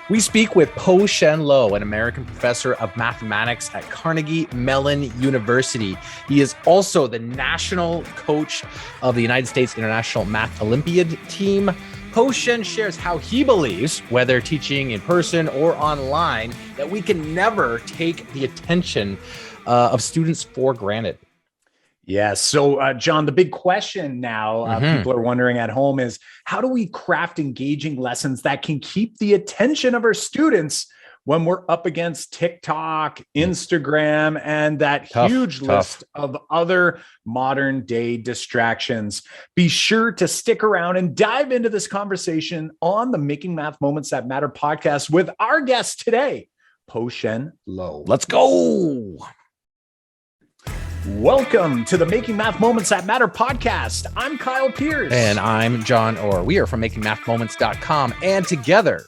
We speak with Po-Shen Loh, an American professor of mathematics at Carnegie Mellon University. He is also the national coach of the United States International Math Olympiad team. Po-Shen shares how he believes, whether teaching in person or online, that we can never take the attention of students for granted. Yes. So, John, the big question now people are wondering at home is, how do we craft engaging lessons that can keep the attention of our students when we're up against TikTok, Instagram, and that huge list of other modern day distractions? Be sure to stick around and dive into this conversation on the Making Math Moments That Matter podcast with our guest today, Po-Shen Loh. Let's go. Welcome to the Making Math Moments That Matter podcast. I'm Kyle Pierce. And I'm John Orr. We are from makingmathmoments.com, and together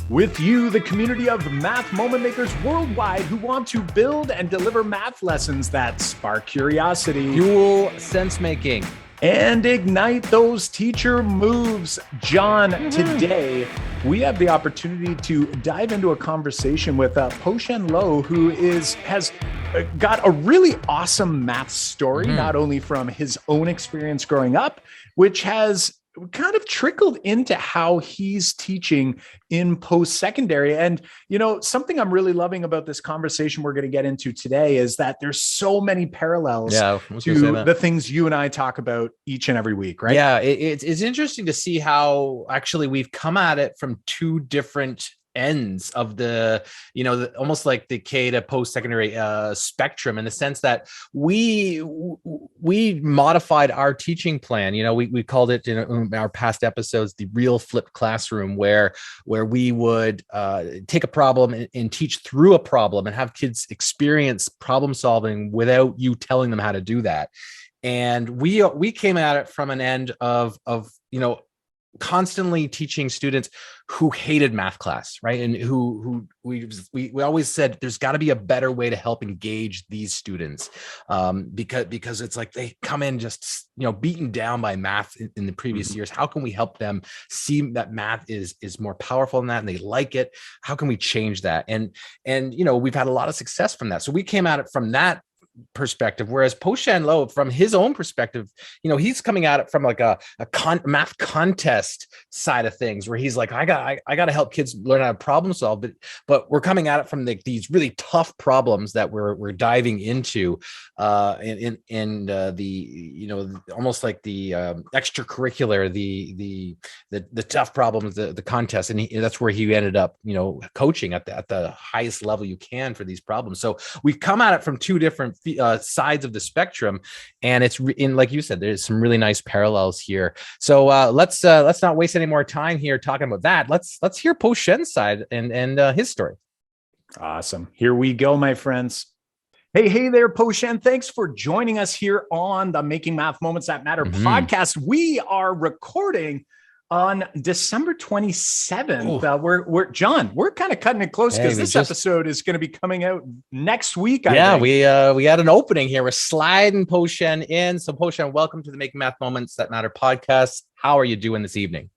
with you, the community of math moment makers worldwide who want to build and deliver math lessons that spark curiosity, fuel sense making, and ignite those teacher moves. John, today we have the opportunity to dive into a conversation with Po-Shen Loh, who has got a really awesome math story, not only from his own experience growing up, which has kind of trickled into how he's teaching in post-secondary. And, you know, something I'm really loving about this conversation we're going to get into today is that there's so many parallels to the things you and I talk about each and every week, right? Yeah, it's interesting to see how actually we've come at it from two different ends of the, almost like the K to post-secondary spectrum, in the sense that we modified our teaching plan. We called it in our past episodes the real flipped classroom, where we would take a problem and teach through a problem and have kids experience problem solving without you telling them how to do that. And we came at it from an end of constantly teaching students who hated math class, right? And who we always said there's got to be a better way to help engage these students, because it's like they come in just beaten down by math in the previous years. How can we help them see that math is more powerful than that, and they like it? How can we change that? And we've had a lot of success from that. So we came at it from that perspective, whereas Po-Shen Loh, from his own perspective, he's coming at it from like a math contest side of things, where he's like, I got to help kids learn how to problem solve, but we're coming at it from these really tough problems that we're diving into, in the almost like the extracurricular, the tough problems, the contest, and that's where he ended up coaching at the highest level you can for these problems. So we've come at it from two different sides of the spectrum, and it's like you said, there's some really nice parallels here. So let's not waste any more time here talking about that. Let's hear Po-Shen's side and his story. Awesome. Here we go, my friends. Hey there, Po-Shen. Thanks for joining us here on the Making Math Moments That Matter podcast. We are recording on December 27th. We're kind of cutting it close, because this episode is going to be coming out next week. I think. We had an opening here. We're sliding Po-Shen in. So Po-Shen, welcome to the Making Math Moments That Matter podcast. How are you doing this evening?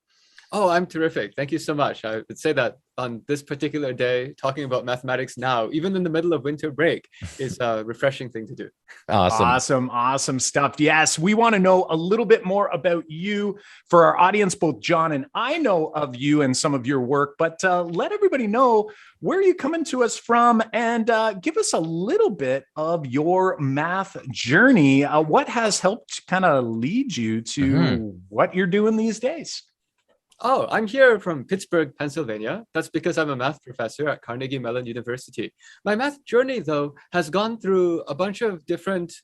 Oh, I'm terrific. Thank you so much. I would say that on this particular day, talking about mathematics now, even in the middle of winter break, is a refreshing thing to do. Awesome stuff. Yes, we want to know a little bit more about you. For our audience, both John and I know of you and some of your work, but let everybody know where you're coming to us from, and give us a little bit of your math journey. What has helped kind of lead you to what you're doing these days? Oh, I'm here from Pittsburgh, Pennsylvania. That's because I'm a math professor at Carnegie Mellon University. My math journey, though, has gone through a bunch of different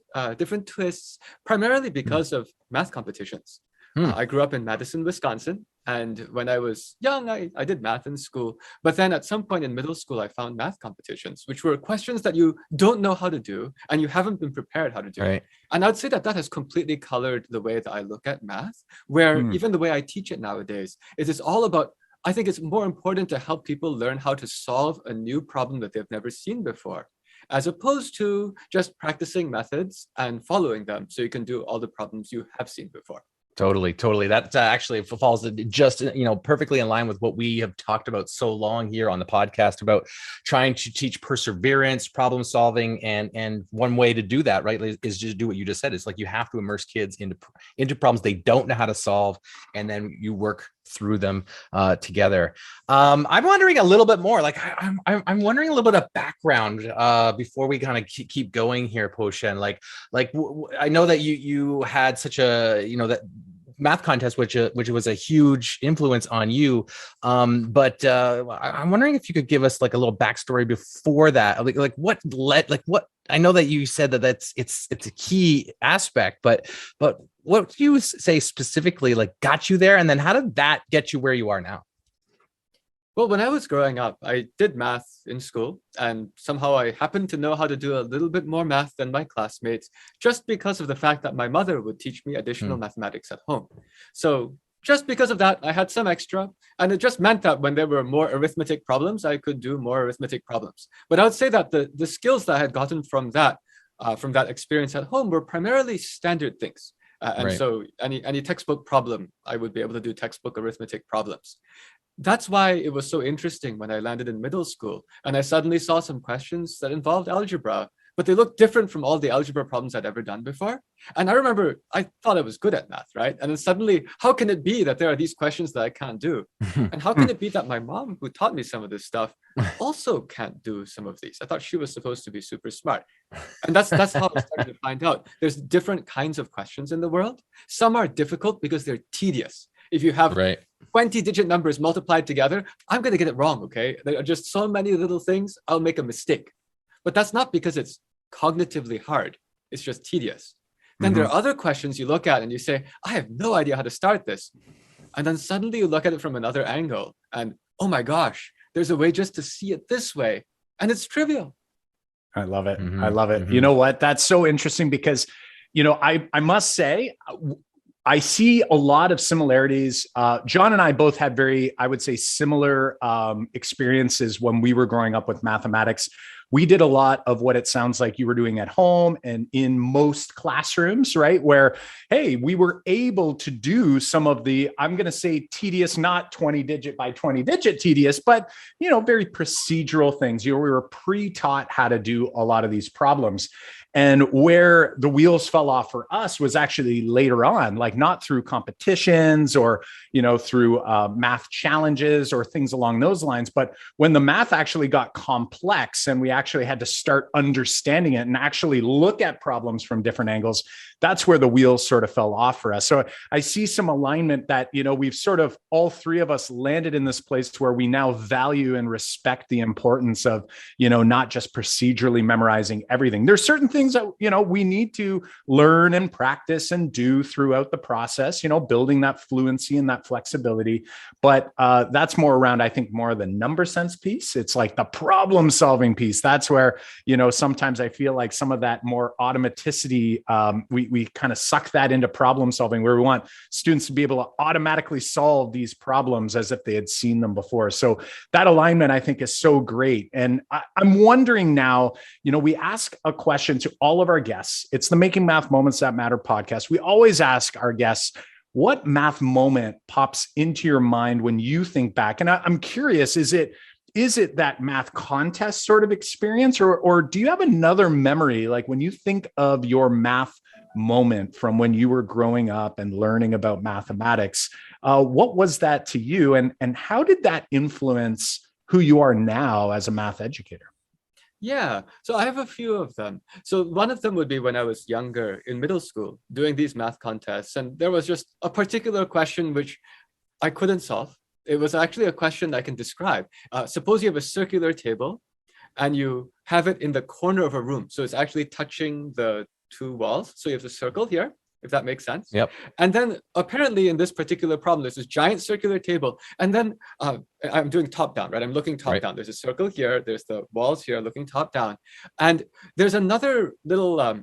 twists, primarily because of math competitions. I grew up in Madison, Wisconsin, and when I was young, I did math in school. But then at some point in middle school, I found math competitions, which were questions that you don't know how to do, and you haven't been prepared how to do. Right. And I'd say that has completely colored the way that I look at math, where even the way I teach it nowadays, it is all about, I think it's more important to help people learn how to solve a new problem that they've never seen before, as opposed to just practicing methods and following them so you can do all the problems you have seen before. Totally. That actually falls just, perfectly in line with what we have talked about so long here on the podcast about trying to teach perseverance, problem solving, and one way to do that, right, is just do what you just said. It's like you have to immerse kids into problems they don't know how to solve, and then you work through them together. I'm wondering a little bit more. Like I'm wondering a little bit of background before we kind of keep going here, Po-Shen. I know that you had such a that math contest, which was a huge influence on you. But I'm wondering if you could give us like a little backstory before that. Like what led, like what, I know that you said that it's a key aspect, but what do you say specifically like got you there? And then how did that get you where you are now? Well, when I was growing up, I did math in school, and somehow I happened to know how to do a little bit more math than my classmates, just because of the fact that my mother would teach me additional mathematics at home. So just because of that, I had some extra, and it just meant that when there were more arithmetic problems, I could do more arithmetic problems. But I would say that the skills that I had gotten from that experience at home were primarily standard things. And so any textbook problem, I would be able to do textbook arithmetic problems. That's why it was so interesting when I landed in middle school and I suddenly saw some questions that involved algebra, but they looked different from all the algebra problems I'd ever done before. And I remember I thought I was good at math, right? And then suddenly, how can it be that there are these questions that I can't do? And how can it be that my mom, who taught me some of this stuff, also can't do some of these? I thought she was supposed to be super smart. And that's how I started to find out there's different kinds of questions in the world. Some are difficult because they're tedious. If you have 20-digit numbers multiplied together, I'm going to get it wrong, okay? There are just so many little things, I'll make a mistake. But that's not because it's cognitively hard. It's just tedious. Then there are other questions you look at and you say, I have no idea how to start this. And then suddenly you look at it from another angle and, oh my gosh, there's a way just to see it this way. And it's trivial. I love it. I love it. You know what? That's so interesting because, I must say, I see a lot of similarities. John and I both had very, I would say, similar experiences when we were growing up with mathematics. We did a lot of what it sounds like you were doing at home and in most classrooms, right? Where, hey, we were able to do some of the, I'm going to say tedious, not 20-digit by 20-digit tedious, but, very procedural things. We were pre-taught how to do a lot of these problems. And where the wheels fell off for us was actually later on, like not through competitions or, through math challenges or things along those lines. But when the math actually got complex and we actually had to start understanding it and actually look at problems from different angles, that's where the wheels sort of fell off for us. So I see some alignment that, we've sort of, all three of us landed in this place where we now value and respect the importance of, not just procedurally memorizing everything. There's certain things that, we need to learn and practice and do throughout the process, building that fluency and that flexibility. But that's more around, I think, more of the number sense piece. It's like the problem solving piece. That's where, sometimes I feel like some of that more automaticity, we kind of suck that into problem solving where we want students to be able to automatically solve these problems as if they had seen them before. So that alignment, I think, is so great. And I'm wondering now, we ask a question to all of our guests. It's the Making Math Moments That Matter podcast. We always ask our guests, what math moment pops into your mind when you think back? And I'm curious, is it that math contest sort of experience, or do you have another memory? Like when you think of your math moment from when you were growing up and learning about mathematics, what was that to you? And how did that influence who you are now as a math educator? Yeah, so I have a few of them. So one of them would be when I was younger in middle school doing these math contests. And there was just a particular question which I couldn't solve. It was actually a question I can describe. Suppose you have a circular table and you have it in the corner of a room. So it's actually touching the two walls. So you have the circle here, if that makes sense. Yep. And then apparently in this particular problem, there's this giant circular table. And then I'm doing top down, right? I'm looking top down. There's a circle here. There's the walls here looking top down. And there's another little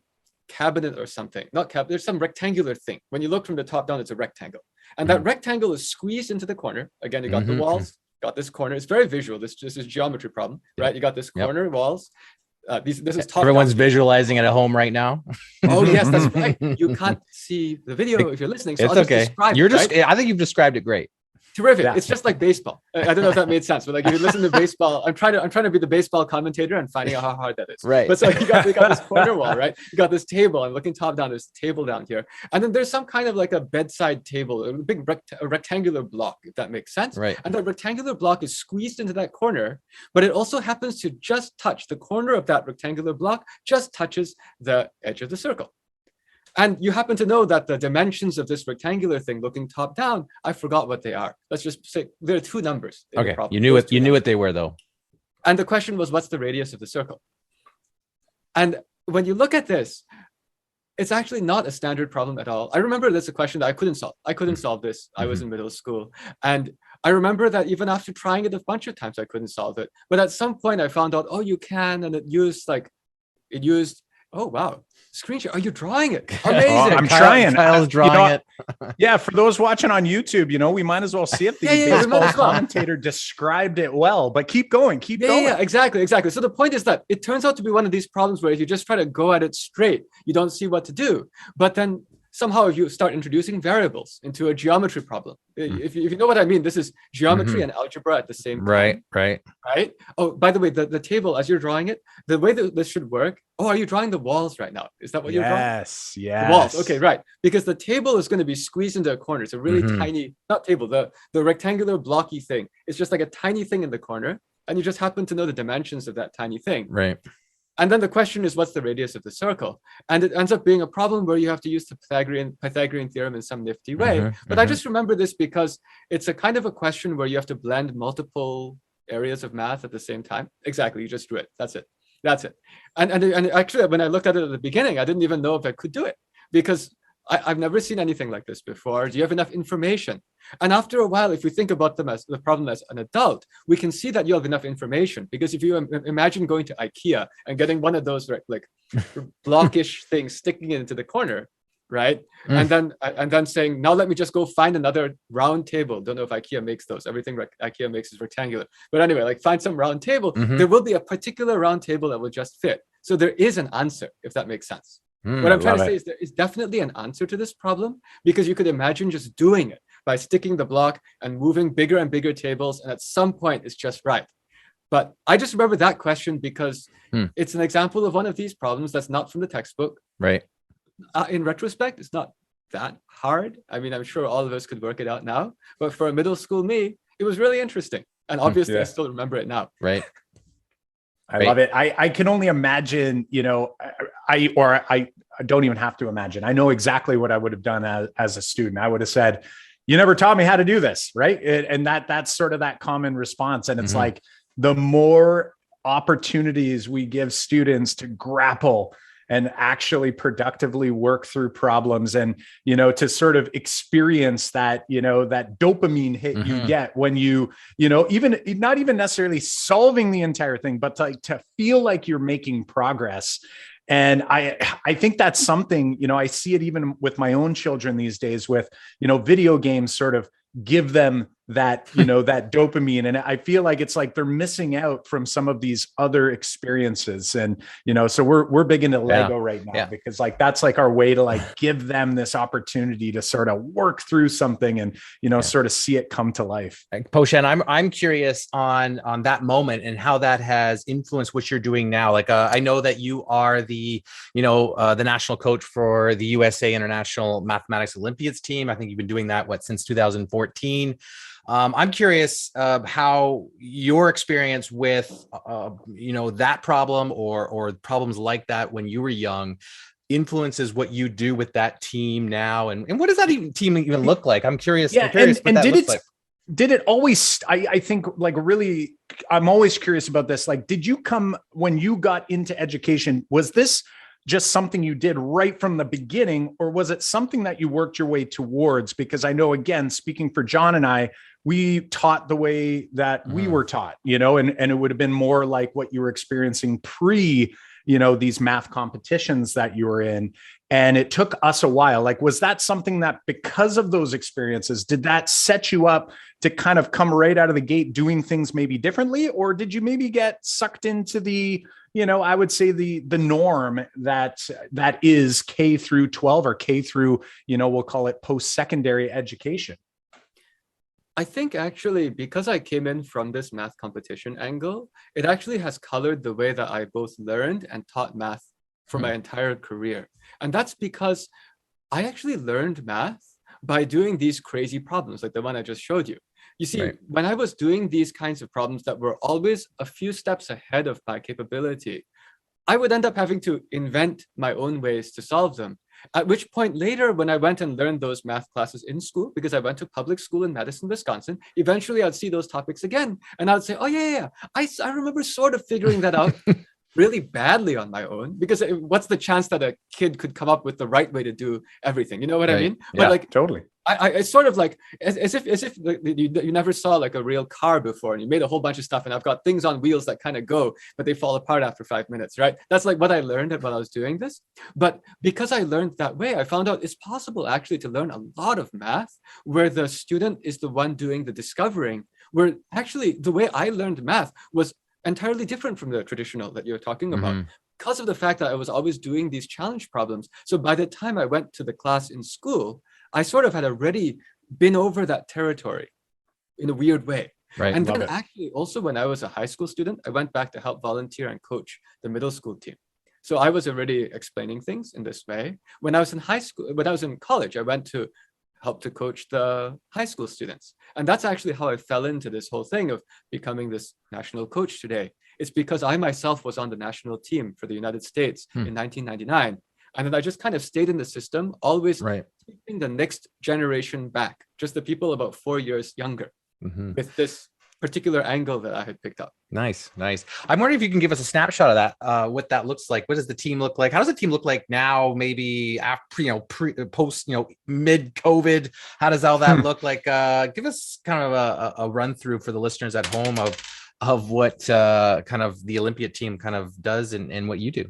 cabinet or something. Not cabinet, there's some rectangular thing. When you look from the top down, it's a rectangle. And that rectangle is squeezed into the corner. Again, you got the walls, got this corner. It's very visual. This is geometry problem, right? You got this corner walls. This is top. Everyone's visualizing it at home right now. Oh yes, that's right. You can't see the video if you're listening, so It's I'll just okay. describe You're it, just. right? I think you've described it great. Terrific. Yeah. It's just like baseball. I don't know if that made sense, but like if you listen to baseball, I'm trying to be the baseball commentator and finding out how hard that is. Right. But so you got this corner wall, right? You got this table. I'm looking top down. There's a table down here, and then there's some kind of like a bedside table, a big rectangular block, if that makes sense. Right. And that rectangular block is squeezed into that corner, but it also happens to just touch the corner of that rectangular block. Just touches the edge of the circle. And you happen to know that the dimensions of this rectangular thing looking top down, I forgot what they are. Let's just say there are two numbers. Okay. You knew it. You knew what they were though. And the question was, what's the radius of the circle? And when you look at this, it's actually not a standard problem at all. I remember there's a question that I couldn't solve. I couldn't solve this. I was in middle school. And I remember that even after trying it a bunch of times, I couldn't solve it. But at some point I found out, oh, you can. And it used, oh, wow. Screen share. Are you drawing it? Amazing. Oh, I'm trying. Kyle's drawing it. Yeah, for those watching on YouTube, we might as well see if the baseball commentator described it well. But keep going, keep going. Yeah, exactly. So the point is that it turns out to be one of these problems where if you just try to go at it straight, you don't see what to do. But then somehow if you start introducing variables into a geometry problem, if you know what I mean, this is geometry and algebra at the same time. Right. Oh, by the way, the table, as you're drawing it, the way that this should work. Oh, are you drawing the walls right now? Is that what you're drawing? Yes. The walls. Okay, right. Because the table is going to be squeezed into a corner. It's a really tiny, not table, the rectangular blocky thing. It's just like a tiny thing in the corner. And you just happen to know the dimensions of that tiny thing. Right. And then the question is, what's the radius of the circle? And it ends up being a problem where you have to use the Pythagorean theorem in some nifty way. But I just remember this because it's a kind of a question where you have to blend multiple areas of math at the same time. Exactly. You just drew it. That's it. And actually, when I looked at it at the beginning, I didn't even know if I could do it because I've never seen anything like this before. Do you have enough information? And after a while, if we think about the problem as an adult, we can see that you have enough information because if you imagine going to IKEA and getting one of those like blockish things sticking into the corner, right? And then saying, now let me just go find another round table. Don't know if IKEA makes those. Everything IKEA makes is rectangular. But anyway, like find some round table. There will be a particular round table that will just fit. So there is an answer, if that makes sense. What I'm trying to say is there is definitely an answer to this problem because you could imagine just doing it by sticking the block and moving bigger and bigger tables. And at some point, it's just right. But I just remember that question because it's an example of one of these problems that's not from the textbook. Right. In retrospect, it's not that hard. I mean, I'm sure all of us could work it out now. But for a middle school me, it was really interesting. And obviously, I still remember it now. Right. I love it. I can only imagine, I don't even have to imagine. I know exactly what I would have done as a student. I would have said, you never taught me how to do this, right? And that's sort of that common response. And it's like the more opportunities we give students to grapple and actually productively work through problems and, to sort of experience that, that dopamine hit you get when even not even necessarily solving the entire thing, but to feel like you're making progress. And I think that's something, I see it even with my own children these days with, video games sort of give them that, that dopamine. And I feel like it's like they're missing out from some of these other experiences. And, so we're big into Lego right now because like, that's like our way to like give them this opportunity to sort of work through something and, sort of see it come to life. Po-Shen, I'm curious on that moment and how that has influenced what you're doing now. Like, I know that you are the national coach for the USA International Mathematics Olympiads team. I think you've been doing that, since 2014. I'm curious how your experience with, that problem or problems like that when you were young influences what you do with that team now. And what does that team even look like? I'm curious. Yeah, I'm curious and did it always, I think like really, I'm always curious about this. Like, did you come when you got into education, was this just something you did right from the beginning, or was it something that you worked your way towards? Because I know, again, speaking for John and I, we taught the way that we were taught, and it would have been more like what you were experiencing pre, these math competitions that you were in. And it took us a while. Like, was that something that, because of those experiences, did that set you up to kind of come right out of the gate doing things maybe differently? Or did you maybe get sucked into the, I would say the norm that is K through 12 or K through, we'll call it post-secondary education? I think actually, because I came in from this math competition angle, it actually has colored the way that I both learned and taught math for my entire career. And that's because I actually learned math by doing these crazy problems like the one I just showed you. You see, when I was doing these kinds of problems that were always a few steps ahead of my capability, I would end up having to invent my own ways to solve them. At which point later, when I went and learned those math classes in school, because I went to public school in Madison, Wisconsin, eventually I'd see those topics again. And I'd say, oh yeah, I remember sort of figuring that out really badly on my own, because what's the chance that a kid could come up with the right way to do everything? You know what I mean? Yeah, but like, totally. It's sort of like as if you never saw like a real car before, and you made a whole bunch of stuff, and I've got things on wheels that kind of go, but they fall apart after 5 minutes, right? That's like what I learned while I was doing this. But because I learned that way, I found out it's possible actually to learn a lot of math where the student is the one doing the discovering, where actually the way I learned math was entirely different from the traditional that you're talking about, because of the fact that I was always doing these challenge problems. So by the time I went to the class in school, I sort of had already been over that territory in a weird way. Right. And then actually also when I was a high school student, I went back to help volunteer and coach the middle school team. So I was already explaining things in this way. When I was in college, I went to help to coach the high school students. And that's actually how I fell into this whole thing of becoming this national coach today. It's because I myself was on the national team for the United States in 1999. And then I just kind of stayed in the system, always keeping the next generation back, just the people about 4 years younger, with this particular angle that I had picked up. Nice. I'm wondering if you can give us a snapshot of that, what that looks like. What does the team look like? How does the team look like now, maybe after, post, mid COVID? How does all that look like? Give us kind of a run through for the listeners at home of what kind of the Olympiad team kind of does and what you do.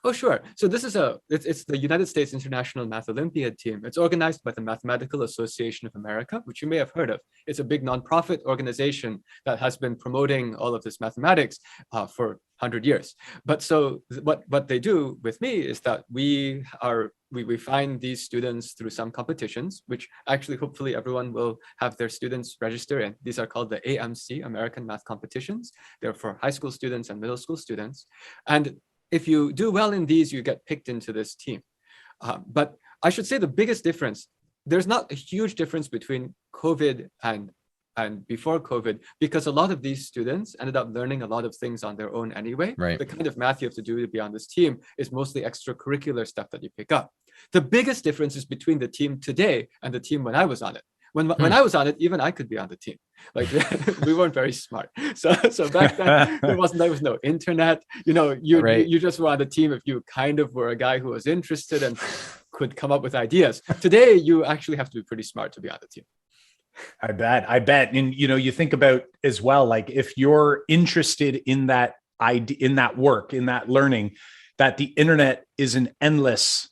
Oh, sure. So this is it's the United States International Math Olympiad team. It's organized by the Mathematical Association of America, which you may have heard of. It's a big nonprofit organization that has been promoting all of this mathematics for 100 years. But so what they do with me is that we find these students through some competitions, which actually hopefully everyone will have their students register in. These are called the AMC, American Math Competitions. They're for high school students and middle school students. And if you do well in these, you get picked into this team. But I should say the biggest difference, there's not a huge difference between COVID and before COVID, because a lot of these students ended up learning a lot of things on their own anyway. Right. The kind of math you have to do to be on this team is mostly extracurricular stuff that you pick up. The biggest difference is between the team today and the team when I was on it. When I was on it, even I could be on the team. Like we weren't very smart. So back then there was no internet. You just were on the team if you kind of were a guy who was interested and could come up with ideas. Today you actually have to be pretty smart to be on the team. I bet. And you think about as well, like if you're interested in that idea, in that work, in that learning, that the internet is an endless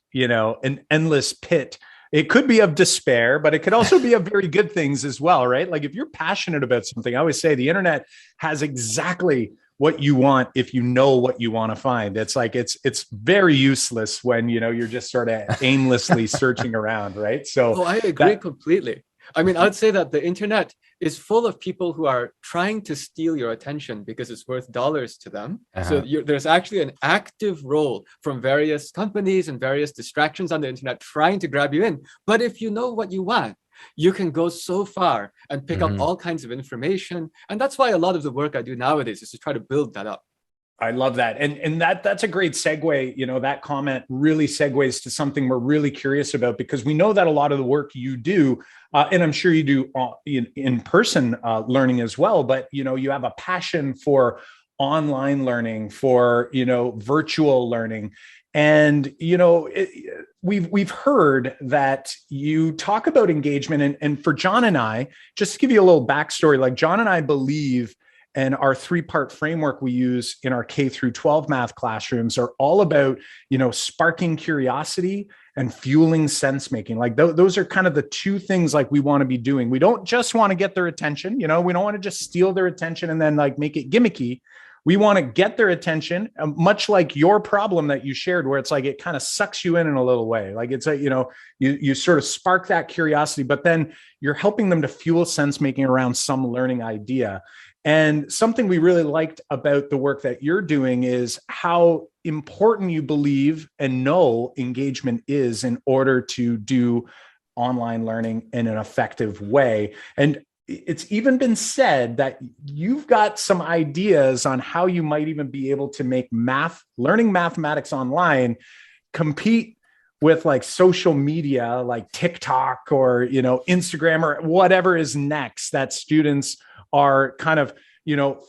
pit. It could be of despair, but it could also be of very good things as well, right? Like if you're passionate about something, I always say the internet has exactly what you want if you know what you want to find. It's like it's very useless when you're just sort of aimlessly searching around, right? So I agree completely. I mean, I'd say that the internet is full of people who are trying to steal your attention because it's worth dollars to them. So there's actually an active role from various companies and various distractions on the internet trying to grab you in. But if you know what you want, you can go so far and pick up all kinds of information. And that's why a lot of the work I do nowadays is to try to build that up. I love that. And that's a great segue. That comment really segues to something we're really curious about, because we know that a lot of the work you do, and I'm sure you do in-person learning as well, but, you have a passion for online learning, for, virtual learning. And, we've heard that you talk about engagement, and for John and I, just to give you a little backstory, like John and I believe and our 3-part framework we use in our K through 12 math classrooms are all about, sparking curiosity and fueling sense making. Like those are kind of the two things like we want to be doing. We don't just want to get their attention. We don't want to just steal their attention and then like make it gimmicky. We want to get their attention, much like your problem that you shared, where it's like it kind of sucks you in a little way. Like it's like, you sort of spark that curiosity, but then you're helping them to fuel sense making around some learning idea. And something we really liked about the work that you're doing is how important you believe and know engagement is in order to do online learning in an effective way. And it's even been said that you've got some ideas on how you might even be able to make learning mathematics online compete with like social media, like TikTok or, Instagram or whatever is next that students are kind of,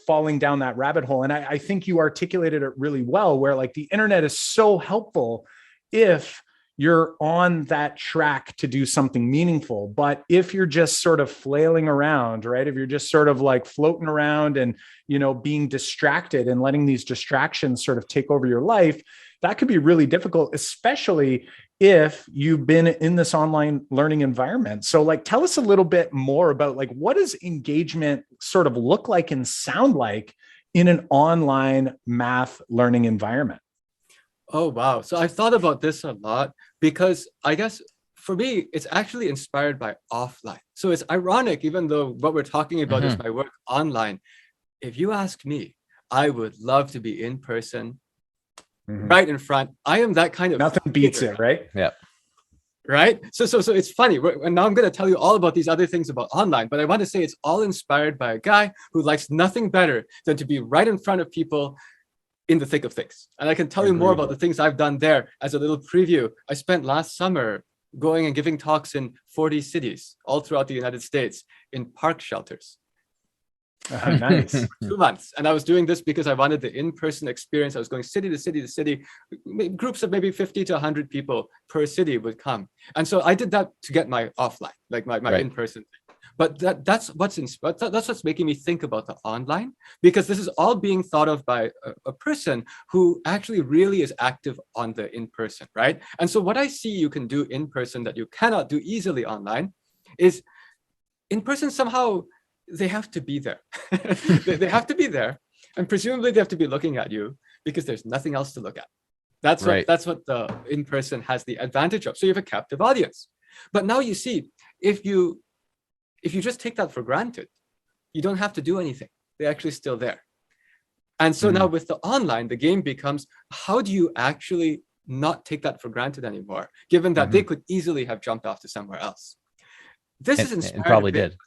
falling down that rabbit hole. And I think you articulated it really well, where like the internet is so helpful if you're on that track to do something meaningful. But if you're just sort of flailing around, right? If you're just sort of like floating around and, being distracted and letting these distractions sort of take over your life, that could be really difficult, especially if you've been in this online learning environment. So like, tell us a little bit more about like, what does engagement sort of look like and sound like in an online math learning environment? Oh, wow. So I've thought about this a lot because I guess for me, it's actually inspired by offline. So it's ironic, even though what we're talking about is my work online. If you ask me, I would love to be in person, right in front. I am that kind of nothing beats it, right? Yeah. Right. So it's funny. And now I'm going to tell you all about these other things about online, but I want to say it's all inspired by a guy who likes nothing better than to be right in front of people in the thick of things. And I can tell you more about the things I've done there as a little preview. I spent last summer going and giving talks in 40 cities all throughout the United States in park shelters. Oh, nice. 2 months. And I was doing this because I wanted the in-person experience. I was going city to city to city. Groups of maybe 50 to 100 people per city would come. And so I did that to get my offline, like my right. In-person. But that's what's making me think about the online, because this is all being thought of by a person who actually really is active on the in-person, right? And so what I see you can do in person that you cannot do easily online is in person somehow they have to be there. they have to be there, and presumably they have to be looking at you because there's nothing else to look at. That's what the in-person has the advantage of. So you have a captive audience. But now you see, if you just take that for granted, you don't have to do anything. They're actually still there. And so now with the online, the game becomes, how do you actually not take that for granted anymore, given that they could easily have jumped off to somewhere else? This is inspired. And probably did.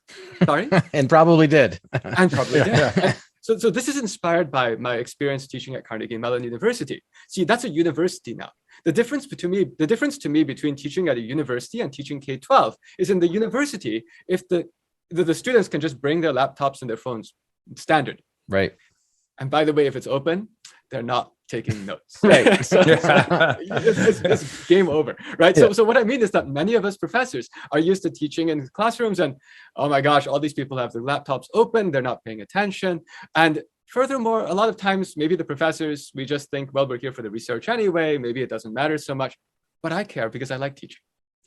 Sorry? And probably did. And probably did. And so this is inspired by my experience teaching at Carnegie Mellon University. See, that's a university now. The difference to me between teaching at a university and teaching K-12 is in the university, if the students can just bring their laptops and their phones, standard. Right. And by the way, if it's open, they're not taking notes. Right. So it's game over, right? Yeah. So what I mean is that many of us professors are used to teaching in classrooms, and oh my gosh, all these people have their laptops open, they're not paying attention. And furthermore, a lot of times, maybe the professors, we just think, well, we're here for the research anyway, maybe it doesn't matter so much, but I care because I like teaching.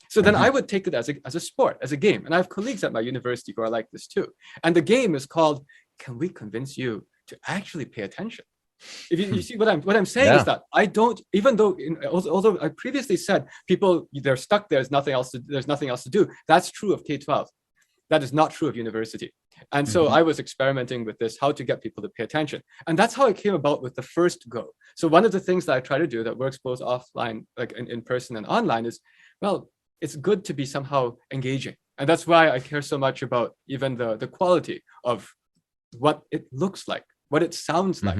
So then I would take it as a sport, as a game. And I have colleagues at my university who are like this too. And the game is called, can we convince you to actually pay attention? If you see what I'm saying is that I don't, even though although I previously said people, they're stuck, there's nothing else to do. That's true of K-12. That is not true of university. And so I was experimenting with this, how to get people to pay attention. And that's how it came about with the first go. So one of the things that I try to do that works both offline, like in person and online, is, well, it's good to be somehow engaging. And that's why I care so much about even the quality of what it looks like, what it sounds like.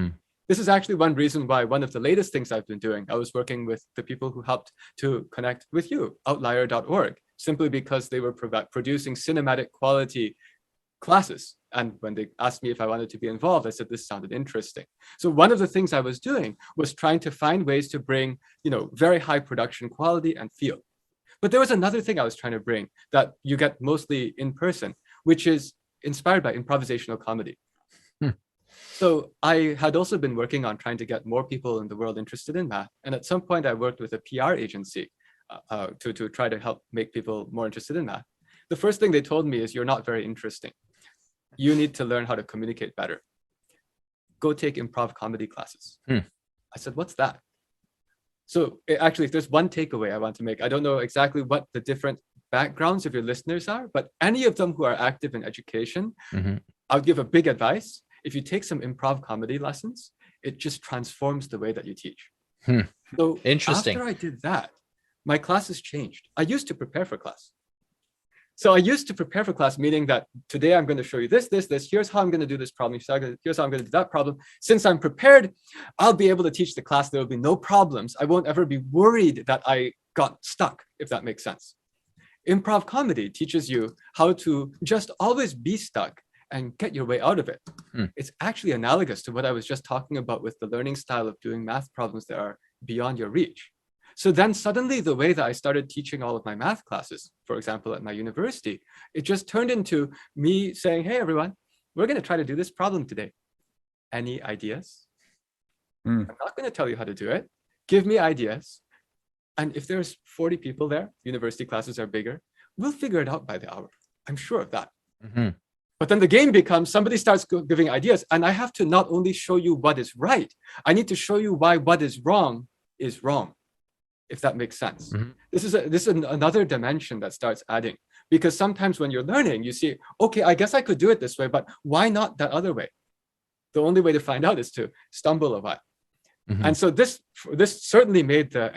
This is actually one reason why one of the latest things I've been doing, I was working with the people who helped to connect with you, outlier.org, simply because they were producing cinematic quality classes. And when they asked me if I wanted to be involved, I said, this sounded interesting. So one of the things I was doing was trying to find ways to bring, very high production quality and feel. But there was another thing I was trying to bring that you get mostly in person, which is inspired by improvisational comedy. So I had also been working on trying to get more people in the world interested in math. And at some point I worked with a PR agency to try to help make people more interested in math. The first thing they told me is, you're not very interesting. You need to learn how to communicate better. Go take improv comedy classes. I said, what's that? So actually, if there's one takeaway I want to make, I don't know exactly what the different backgrounds of your listeners are, but any of them who are active in education, I would give a big advice. If you take some improv comedy lessons, it just transforms the way that you teach. So Interesting. after I did that, my classes changed. I used to prepare for class. So I used to prepare for class, meaning that today I'm going to show you this. Here's how I'm going to do this problem. Here's how I'm going to do that problem. Since I'm prepared, I'll be able to teach the class. There will be no problems. I won't ever be worried that I got stuck, if that makes sense. Improv comedy teaches you how to just always be stuck and get your way out of it. It's actually analogous to what I was just talking about with the learning style of doing math problems that are beyond your reach. So then suddenly the way that I started teaching all of my math classes, for example, at my university, it just turned into me saying, hey, everyone, we're going to try to do this problem today. Any ideas? I'm not going to tell you how to do it. Give me ideas. And if there's 40 people there, university classes are bigger, we'll figure it out by the hour. I'm sure of that. But then the game becomes somebody starts giving ideas, and I have to not only show you what is right, I need to show you why what is wrong, if that makes sense. This is another dimension that starts adding, because sometimes when you're learning, you see, okay, I guess I could do it this way, but why not that other way? The only way to find out is to stumble a while. And so this certainly made the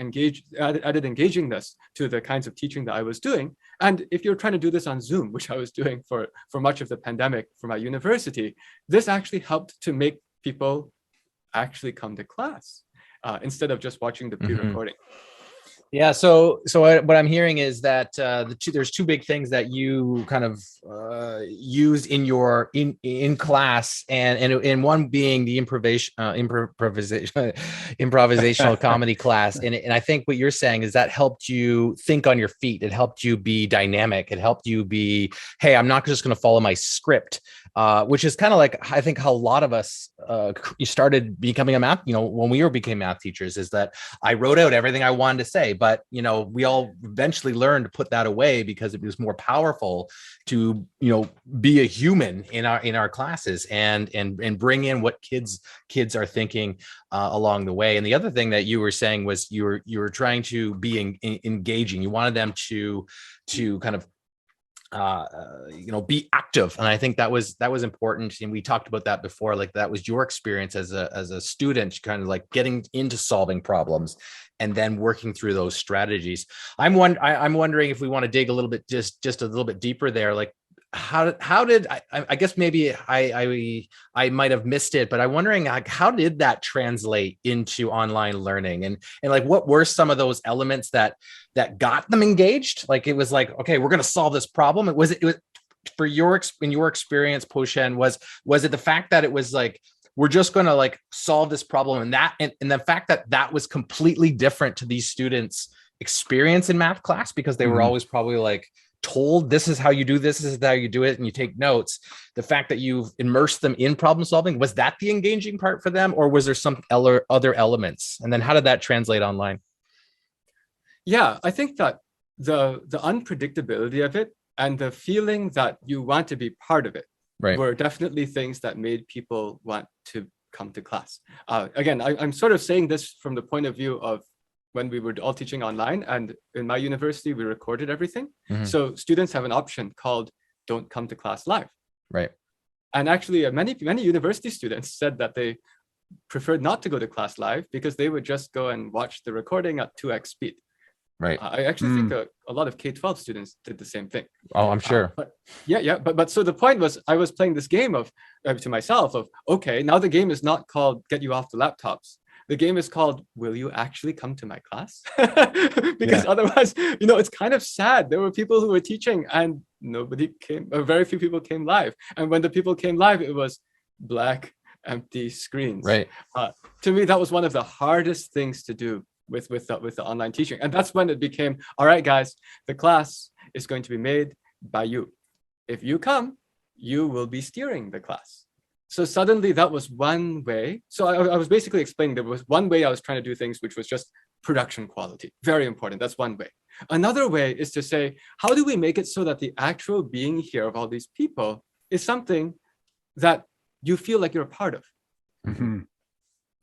added engagingness to the kinds of teaching that I was doing. And if you're trying to do this on Zoom, which I was doing for much of the pandemic for my university, this actually helped to make people actually come to class instead of just watching the pre-recording. Yeah. So what I'm hearing is that there's two big things that you kind of use in your in class, and one being the improvisational comedy class. And I think what you're saying is that helped you think on your feet. It helped you be dynamic. It helped you be, hey, I'm not just going to follow my script. Which is kind of like, I think, how a lot of us started becoming a math, when we became math teachers, is that I wrote out everything I wanted to say, but, we all eventually learned to put that away because it was more powerful to, be a human in our classes and bring in what kids are thinking along the way. And the other thing that you were saying was you were trying to be engaging. You wanted them to kind of be active. And I think that was important. And we talked about that before, like that was your experience as a student, kind of like getting into solving problems and then working through those strategies. I'm wondering if we want to dig a little bit, just a little bit deeper there, like how did I guess maybe I might have missed it, but I'm wondering, like, how did that translate into online learning, and like what were some of those elements that got them engaged? Like it was like, okay, we're going to solve this problem. It was for in your experience, Po-Shen, was it the fact that it was like, we're just going to like solve this problem, and the fact that was completely different to these students' experience in math class, because they were always probably like told, this is how you do this is how you do it, and you take notes. The fact that you've immersed them in problem solving, was that the engaging part for them, or was there some other elements? And then how did that translate online? Yeah, I think that the unpredictability of it and the feeling that you want to be part of it were definitely things that made people want to come to class. Again, I'm sort of saying this from the point of view of when we were all teaching online, and in my university, we recorded everything. So students have an option called "Don't come to class live." Right. And actually, many university students said that they preferred not to go to class live because they would just go and watch the recording at 2x speed. Right. I actually think a lot of K-12 students did the same thing. Oh, I'm sure. But so the point was, I was playing this game to myself of, okay, now the game is not called "Get You Off the Laptops." The game is called, will you actually come to my class? Because otherwise, it's kind of sad. There were people who were teaching and nobody came, very few people came live. And when the people came live, it was black, empty screens. Right. To me, that was one of the hardest things to do with the online teaching. And that's when it became, all right, guys, the class is going to be made by you. If you come, you will be steering the class. So suddenly that was one way. So I was basically explaining there was one way I was trying to do things, which was just production quality. Very important. That's one way. Another way is to say, how do we make it so that the actual being here of all these people is something that you feel like you're a part of? Mm-hmm.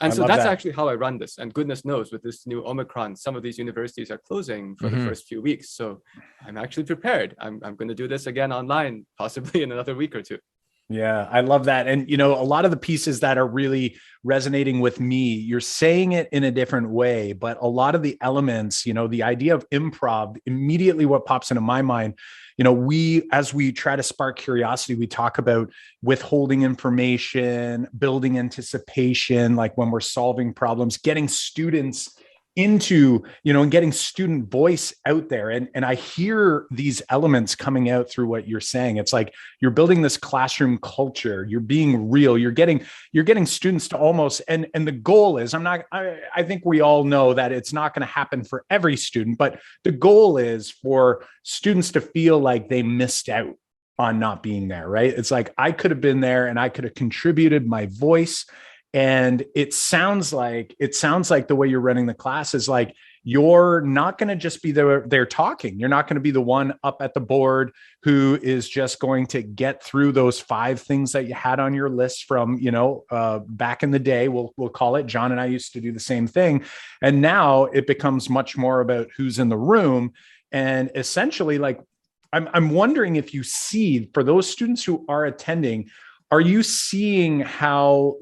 And so that's actually how I run this. And goodness knows, with this new Omicron, some of these universities are closing for the first few weeks. So I'm actually prepared. I'm going to do this again online, possibly in another week or two. Yeah, I love that. And, you know, a lot of the pieces that are really resonating with me, you're saying it in a different way, but a lot of the elements, you know, the idea of improv, immediately what pops into my mind, you know, as we try to spark curiosity, we talk about withholding information, building anticipation, like when we're solving problems, getting students into, you know, and getting student voice out there. And I hear these elements coming out through what you're saying. It's like you're building this classroom culture, you're being real, you're getting students to almost, and the goal is, I think we all know that it's not going to happen for every student, but the goal is for students to feel like they missed out on not being there, right? It's like, I could have been there and I could have contributed my voice. And it sounds like the way you're running the class is like, you're not going to just be there talking. You're not going to be the one up at the board who is just going to get through those 5 things that you had on your list from, you know, back in the day, we'll call it. John and I used to do the same thing. And now it becomes much more about who's in the room. And essentially, like, I'm wondering if you see, for those students who are attending, are you seeing how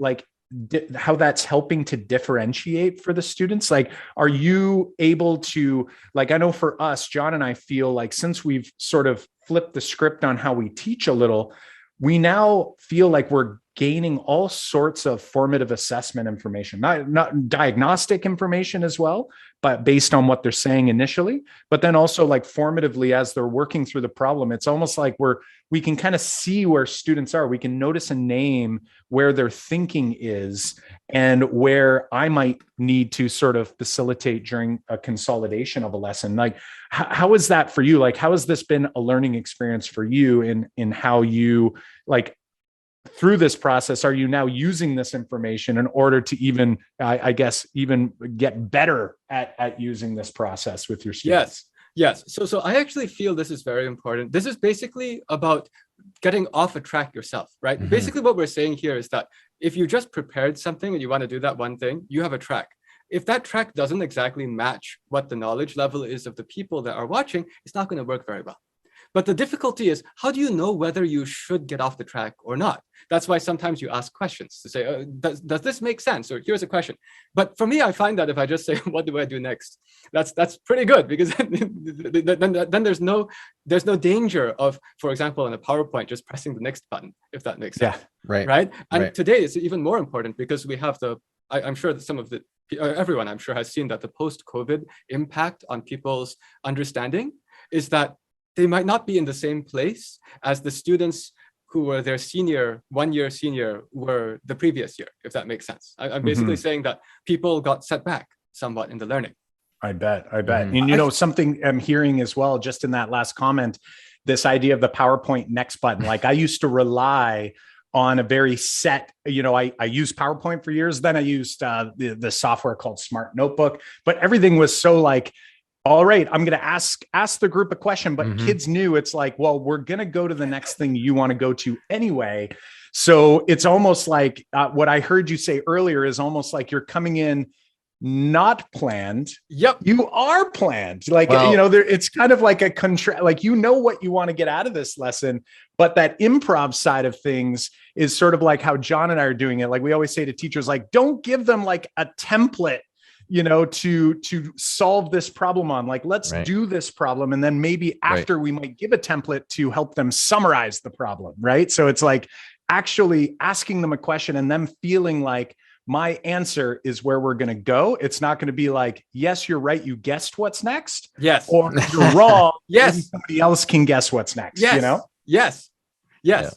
that's helping to differentiate for the students? Like, are you able to, like, I know for us, John and I feel like since we've sort of flipped the script on how we teach a little, we now feel like we're gaining all sorts of formative assessment information, not diagnostic information as well, but based on what they're saying initially, but then also like formatively as they're working through the problem. It's almost like we can kind of see where students are. We can notice a name where their thinking is and where I might need to sort of facilitate during a consolidation of a lesson. Like, how is that for you? Like, how has this been a learning experience for you in how you, like, through this process, are you now using this information in order to even, I guess, even get better at using this process with your students? Yes. So I actually feel this is very important. This is basically about getting off a track yourself, right? Mm-hmm. Basically what we're saying here is that if you just prepared something and you want to do that one thing, you have a track. If that track doesn't exactly match what the knowledge level is of the people that are watching, it's not going to work very well. But the difficulty is, how do you know whether you should get off the track or not? That's why sometimes you ask questions to say, does this make sense? Or here's a question. But for me, I find that if I just say, what do I do next? That's pretty good, because then there's no danger of, for example, in a PowerPoint, just pressing the next button, if that makes sense. Yeah, right. And today it's even more important because we have I'm sure that everyone I'm sure has seen that the post-COVID impact on people's understanding is that they might not be in the same place as the students who were their 1 year senior were the previous year, if that makes sense. I'm basically saying that people got set back somewhat in the learning. I bet. And you know, something I'm hearing as well, just in that last comment, this idea of the PowerPoint next button. Like, I used to rely on a very set, you know, I used PowerPoint for years. Then I used the software called Smart Notebook, but everything was so like, all right, I'm going to ask the group a question, but kids knew it's like, well, we're going to go to the next thing you want to go to anyway. So it's almost like what I heard you say earlier is almost like you're coming in not planned. Yep. You are planned. Like, you know, it's kind of like like, you know what you want to get out of this lesson, but that improv side of things is sort of like how John and I are doing it. Like, we always say to teachers, like, don't give them like a template, you know, to solve this problem on. Like, let's do this problem. And then maybe after we might give a template to help them summarize the problem. Right. So it's like actually asking them a question and them feeling like my answer is where we're going to go. It's not going to be like, yes, you're right, you guessed what's next. Yes. Or you're wrong. Yes. Maybe somebody else can guess what's next. Yes. You know? Yes. Yeah.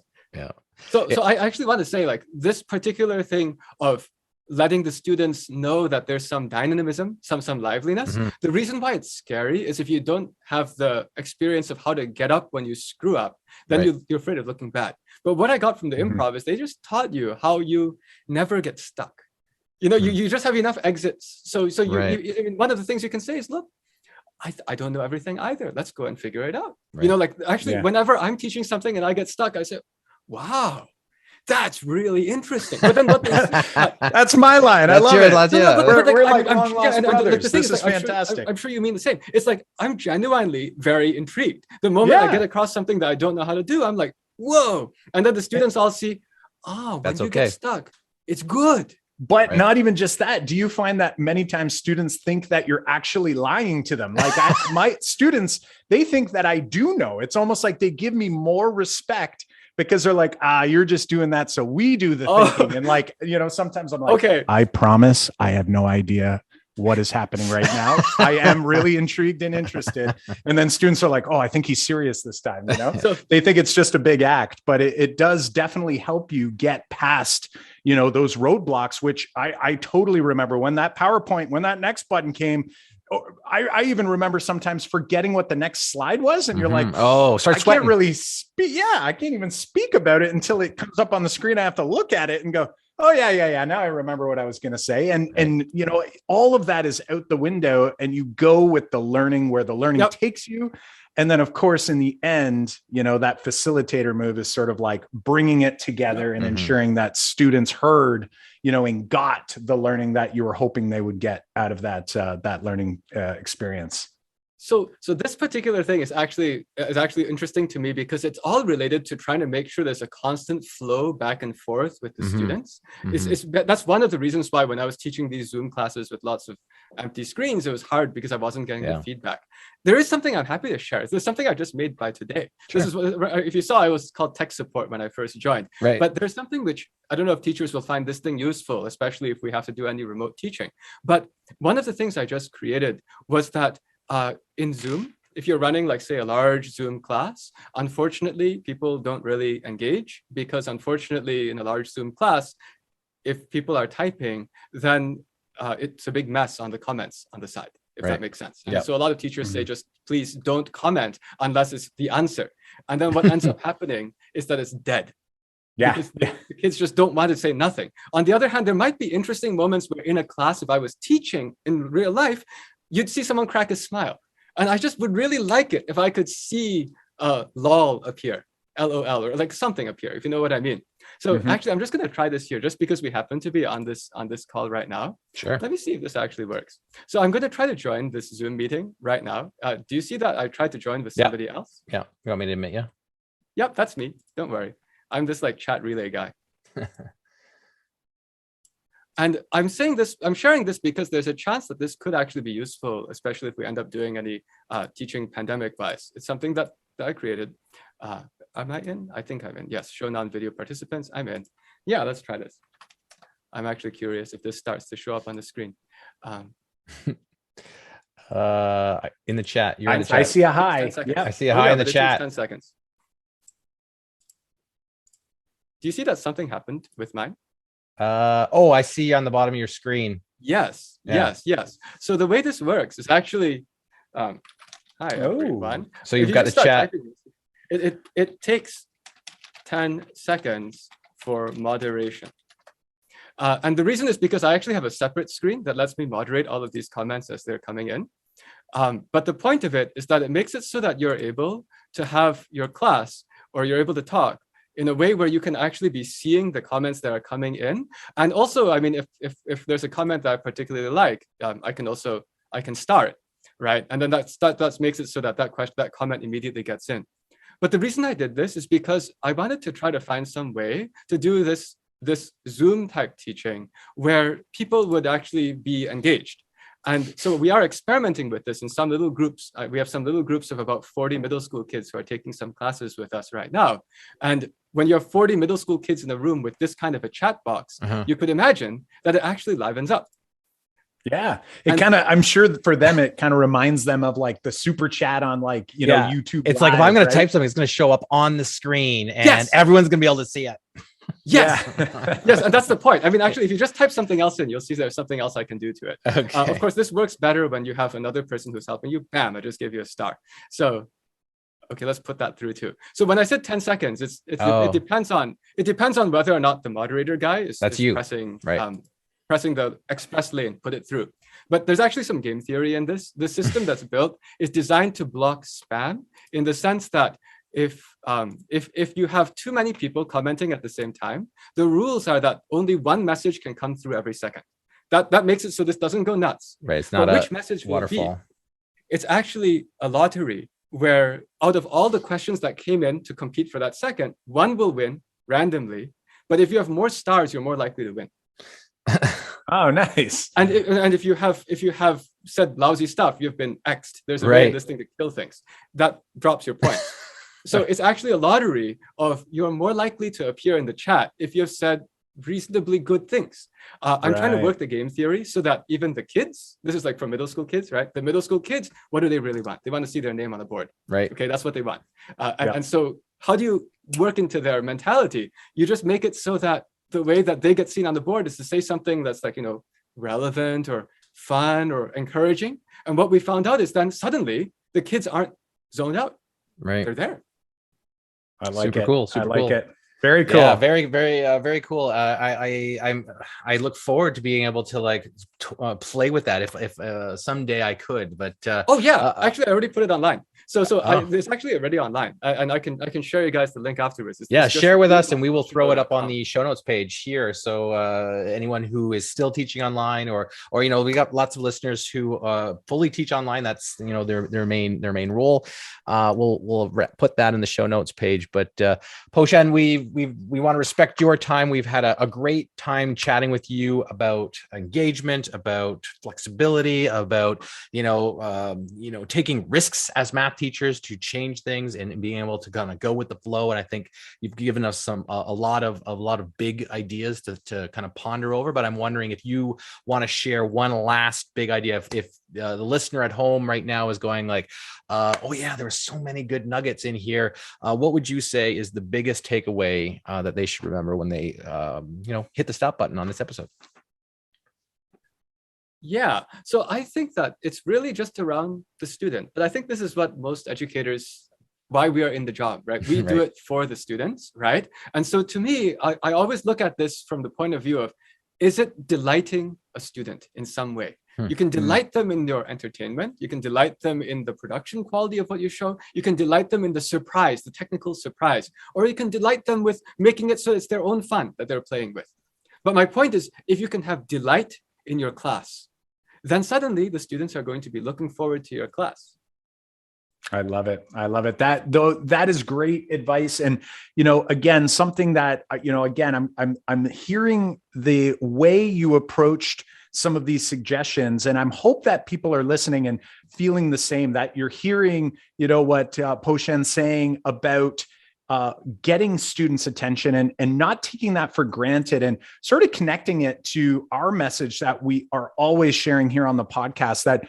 So I actually want to say, like, this particular thing of letting the students know that there's some dynamism, some liveliness. The reason why it's scary is if you don't have the experience of how to get up when you screw up, then you're afraid of looking bad. But what I got from the improv is they just taught you how you never get stuck. You know, you just have enough exits. So you I mean, one of the things you can say is, look, I don't know everything either. Let's go and figure it out. Right. You know, like actually, whenever I'm teaching something and I get stuck, I say, wow, that's really interesting. But then what that's my line. I love it. We're like long lost brothers. This is fantastic. I'm sure you mean the same. It's like, I'm genuinely very intrigued. The moment I get across something that I don't know how to do, I'm like, whoa. And then the students all see, when you get stuck, it's good. But not even just that. Do you find that many times students think that you're actually lying to them? Like my students, they think that I do know. It's almost like they give me more respect because they're like, you're just doing that so we do the thinking. And like, you know, sometimes I'm like, okay, I promise I have no idea what is happening right now. I am really intrigued and interested. And then students are like, oh, I think he's serious this time. You know, so they think it's just a big act, but it does definitely help you get past, you know, those roadblocks, which I totally remember when that PowerPoint, when that next button came. I even remember sometimes forgetting what the next slide was. And you're like, start sweating. I can't really speak. Yeah, I can't even speak about it until it comes up on the screen. I have to look at it and go, oh yeah. Now I remember what I was going to say. And, you know, all of that is out the window and you go with the learning where the learning takes you. And then of course, in the end, you know, that facilitator move is sort of like bringing it together and ensuring that students heard, you know, and got the learning that you were hoping they would get out of that, that learning experience. So this particular thing is actually interesting to me because it's all related to trying to make sure there's a constant flow back and forth with the students. That's one of the reasons why when I was teaching these Zoom classes with lots of empty screens, it was hard because I wasn't getting the feedback. There is something I'm happy to share. There's something I just made by today. Sure. This is what, if you saw, I was called tech support when I first joined. Right. But there's something which I don't know if teachers will find this thing useful, especially if we have to do any remote teaching. But one of the things I just created was that in Zoom, if you're running, like, say, a large Zoom class, unfortunately, people don't really engage because, unfortunately, in a large Zoom class, if people are typing, then it's a big mess on the comments on the side, if that makes sense. And so a lot of teachers say, just please don't comment unless it's the answer. And then what ends up happening is that it's dead. Because the kids just don't want to say nothing. On the other hand, there might be interesting moments where in a class, if I was teaching in real life, you'd see someone crack a smile. And I just would really like it if I could see lol appear, LOL, or like something appear, if you know what I mean. So actually, I'm just going to try this here just because we happen to be on this call right now. Sure. Let me see if this actually works. So I'm going to try to join this Zoom meeting right now. Do you see that I tried to join with somebody else? Yeah. You want me to admit you? Yep, that's me. Don't worry. I'm this like chat relay guy. And I'm saying this, I'm sharing this because there's a chance that this could actually be useful, especially if we end up doing any teaching pandemic-wise. It's something that I created. Am I in? I think I'm in. Yes, show non-video participants. I'm in. Yeah, let's try this. I'm actually curious if this starts to show up on the screen. In the chat, you're in the chat. I see a hi. Yeah, I see a hi in the chat. 10 seconds. Do you see that something happened with mine? Oh, I see on the bottom of your screen. Yes. So the way this works is actually, hi everyone. So you've got the chat. It takes 10 seconds for moderation. And the reason is because I actually have a separate screen that lets me moderate all of these comments as they're coming in. But the point of it is that it makes it so that you're able to have your class, or you're able to talk in a way where you can actually be seeing the comments that are coming in. And also, I mean, if there's a comment that I particularly like, I can start, right? And then that makes it so that comment immediately gets in. But the reason I did this is because I wanted to try to find some way to do this Zoom type teaching where people would actually be engaged. And so we are experimenting with this in some little groups. We have some little groups of about 40 middle school kids who are taking some classes with us right now. And when you have 40 middle school kids in a room with this kind of a chat box, you could imagine that it actually livens up. Yeah. I'm sure for them, it kind of reminds them of like the super chat on like, you know, YouTube. It's Live, like, if I'm going to type something, it's going to show up on the screen and everyone's going to be able to see it. Yes. Yes. And that's the point. I mean, actually, if you just type something else in, you'll see there's something else I can do to it. Okay. Of course, this works better when you have another person who's helping you. Bam, I just gave you a star. So Okay, let's put that through too. So when I said 10 seconds, it Oh. depends on whether or not the moderator guy is you. pressing Right. pressing the express lane, put it through. But there's actually some game theory in this. The system that's built is designed to block spam in the sense that if you have too many people commenting at the same time, the rules are that only one message can come through every second. That makes it so this doesn't go nuts. Right. It's not which message waterfall. will be? It's actually a lottery where out of all the questions that came in to compete for that second, one will win randomly. But if you have more stars, you're more likely to win. Oh, nice. And if you have said lousy stuff, you've been X'd. There's a way in this thing to kill things. That drops your points. So it's actually a lottery of you're more likely to appear in the chat if you've said reasonably good things. I'm trying to work the game theory so that even the kids, this is like for middle school kids, right? The middle school kids, what do they really want? They want to see their name on the board. Right. Okay, that's what they want. And so how do you work into their mentality? You just make it so that the way that they get seen on the board is to say something that's like, relevant or fun or encouraging. And what we found out is then suddenly the kids aren't zoned out. Right. They're there. I like Super it. cool. Super I like cool. it. Very cool. Yeah, very cool. I look forward to being able to play with that if someday I could. But actually, I already put it online. So it's actually already online, and I can share you guys the link afterwards. It's share with us, and we will throw it up on the show notes page here. So anyone who is still teaching online, or we got lots of listeners who fully teach online. That's their main role. We'll put that in the show notes page. But Po-Shen, we want to respect your time. We've had a great time chatting with you about engagement, about flexibility, about taking risks as math teachers to change things and being able to kind of go with the flow. And I think you've given us a lot of big ideas to kind of ponder over. But I'm wondering if you want to share one last big idea. If the listener at home right now is going like, oh yeah, there were so many good nuggets in here. What would you say is the biggest takeaway that they should remember when they hit the stop button on this episode? Yeah, so I think that it's really just around the student. But I think this is what most educators, why we are in the job, right? We do it for the students, right? And so to me, I always look at this from the point of view of, is it delighting a student in some way? You can delight them in your entertainment. You can delight them in the production quality of what you show. You can delight them in the surprise, the technical surprise, or you can delight them with making it so it's their own fun that they're playing with. But my point is, if you can have delight in your class, then suddenly the students are going to be looking forward to your class. I love it. That is great advice. And, again, something that, again, I'm hearing the way you approached some of these suggestions, and I'm hope that people are listening and feeling the same, that you're hearing, what Po-Shen's saying about getting students' attention and not taking that for granted, and sort of connecting it to our message that we are always sharing here on the podcast, that,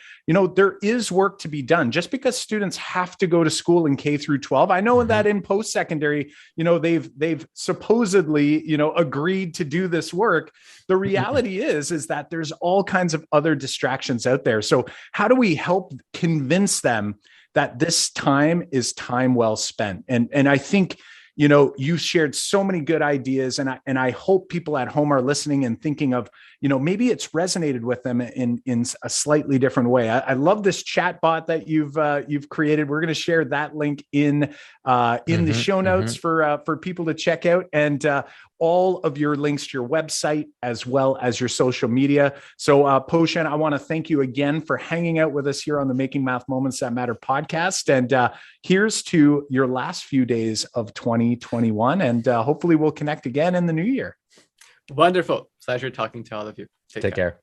there is work to be done. Just because students have to go to school in K through 12, I know that in post-secondary, they've supposedly, agreed to do this work. The reality is that there's all kinds of other distractions out there. So how do we help convince them that this time is time well spent? And I think, you shared so many good ideas, and I hope people at home are listening and thinking of, maybe it's resonated with them in a slightly different way. I love this chat bot that you've created. We're going to share that link in the show notes for people to check out, and all of your links to your website as well as your social media. So Po-Shen, I want to thank you again for hanging out with us here on the Making Math Moments That Matter podcast. And here's to your last few days of 2021. And hopefully we'll connect again in the new year. Wonderful. Pleasure talking to all of you. Take care.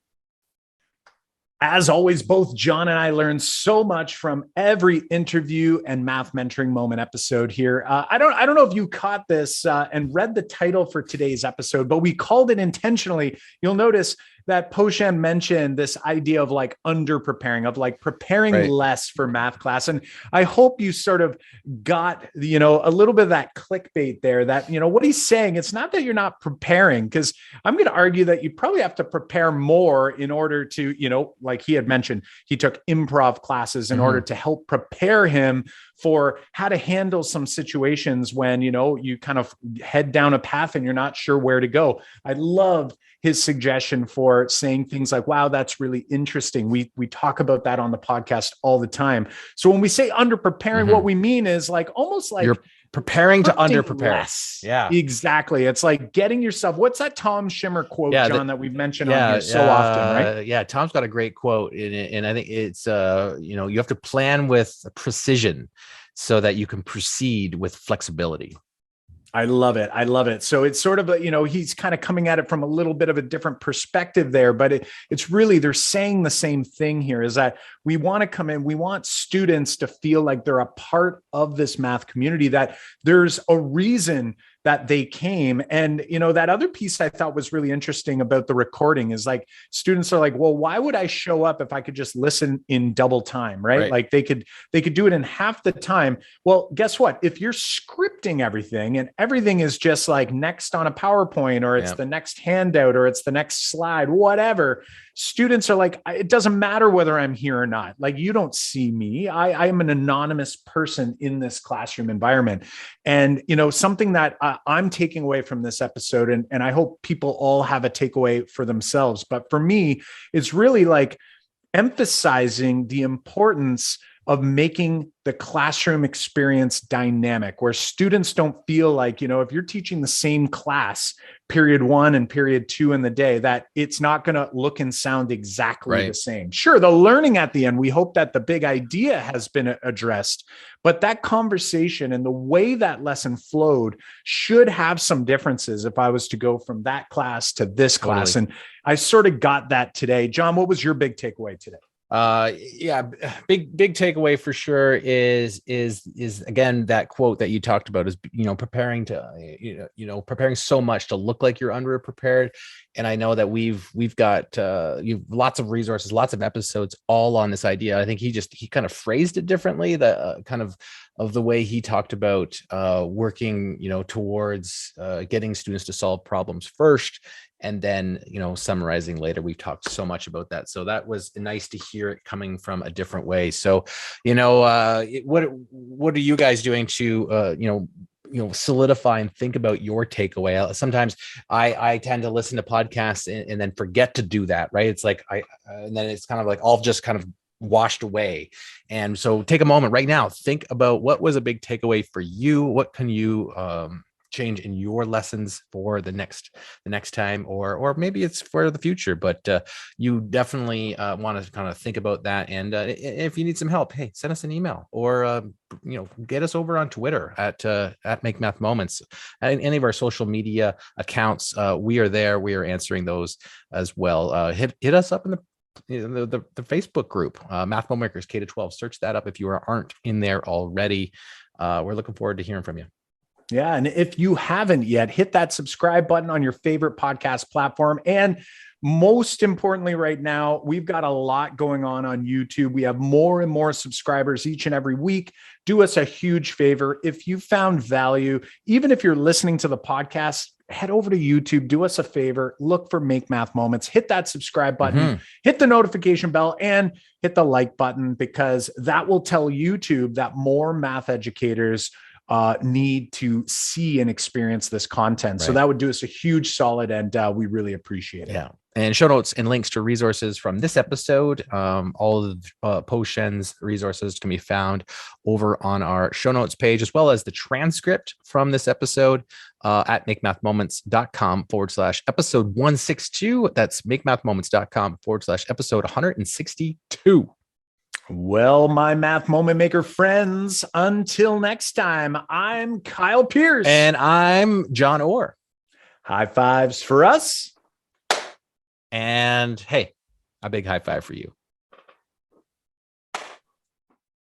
As always, both John and I learned so much from every interview and math mentoring moment episode here. I don't know if you caught this and read the title for today's episode, but we called it intentionally. You'll notice that Po-Shen mentioned this idea of under preparing, of preparing less for math class. And I hope you sort of got, a little bit of that clickbait there, that, what he's saying, it's not that you're not preparing, because I'm going to argue that you probably have to prepare more in order to, like he had mentioned, he took improv classes in order to help prepare him for how to handle some situations when, you kind of head down a path and you're not sure where to go. I loved his suggestion for saying things like, wow, that's really interesting. We talk about that on the podcast all the time. So when we say under preparing, what we mean is like almost like you're preparing to under prepare. Less. Yeah, exactly. It's like getting yourself. What's that Tom Schimmer quote, John, that we've mentioned on here so often, right? Yeah, Tom's got a great quote in it, and I think it's you have to plan with precision so that you can proceed with flexibility. I love it. I love it. So it's sort of he's kind of coming at it from a little bit of a different perspective there, but it's really, they're saying the same thing here, is that we want to come in, we want students to feel like they're a part of this math community, that there's a reason that they came. And, that other piece I thought was really interesting about the recording is like, students are like, well, why would I show up if I could just listen in double time, right? Like they could do it in half the time. Well, guess what? If you're scripting everything and everything is just like next on a PowerPoint, or it's the next handout, or it's the next slide, whatever, students are like, it doesn't matter whether I'm here or not. Like, you don't see me. I am an anonymous person in this classroom environment. And, something that I'm taking away from this episode, and I hope people all have a takeaway for themselves. But for me, it's really like emphasizing the importance of making the classroom experience dynamic, where students don't feel like, if you're teaching the same class, period 1 and period 2 in the day, that it's not going to look and sound exactly the same. Sure, the learning at the end, we hope that the big idea has been addressed, but that conversation and the way that lesson flowed should have some differences if I was to go from that class to this class. And I sort of got that today. John, what was your big takeaway today? Big takeaway for sure is again that quote that you talked about, is preparing to preparing so much to look like you're under prepared. And I know that we've got lots of resources, lots of episodes all on this idea. I think he kind of phrased it differently, the kind of the way he talked about working towards getting students to solve problems first, and then summarizing later. We've talked so much about that, so that was nice to hear it coming from a different way. So what are you guys doing to solidify and think about your takeaway? Sometimes I tend to listen to podcasts and then forget to do that, right? It's like and then it's kind of like all just kind of washed away. And so take a moment right now, think about what was a big takeaway for you. What can you change in your lessons for the next time, or maybe it's for the future, but you definitely want to kind of think about that. And if you need some help, hey, send us an email, or get us over on Twitter at Make Math Moments, and any of our social media accounts. We are there. We are answering those as well. Hit us up in the Facebook group, Math Makers K-12. Search that up if you aren't in there already. We're looking forward to hearing from you. Yeah. And if you haven't yet, hit that subscribe button on your favorite podcast platform. And most importantly, right now, we've got a lot going on YouTube. We have more and more subscribers each and every week. Do us a huge favor. If you found value, even if you're listening to the podcast, head over to YouTube, do us a favor, look for Make Math Moments, hit that subscribe button, hit the notification bell, and hit the like button, because that will tell YouTube that more math educators need to see and experience this content. So that would do us a huge solid, and we really appreciate it. Yeah. And show notes and links to resources from this episode. All of Po-Shen's resources can be found over on our show notes page, as well as the transcript from this episode at makemathmoments.com/episode 162. That's makemathmoments.com/episode 162. Well, my math moment maker friends, until next time, I'm Kyle Pierce. And I'm John Orr. High fives for us. And hey, a big high five for you.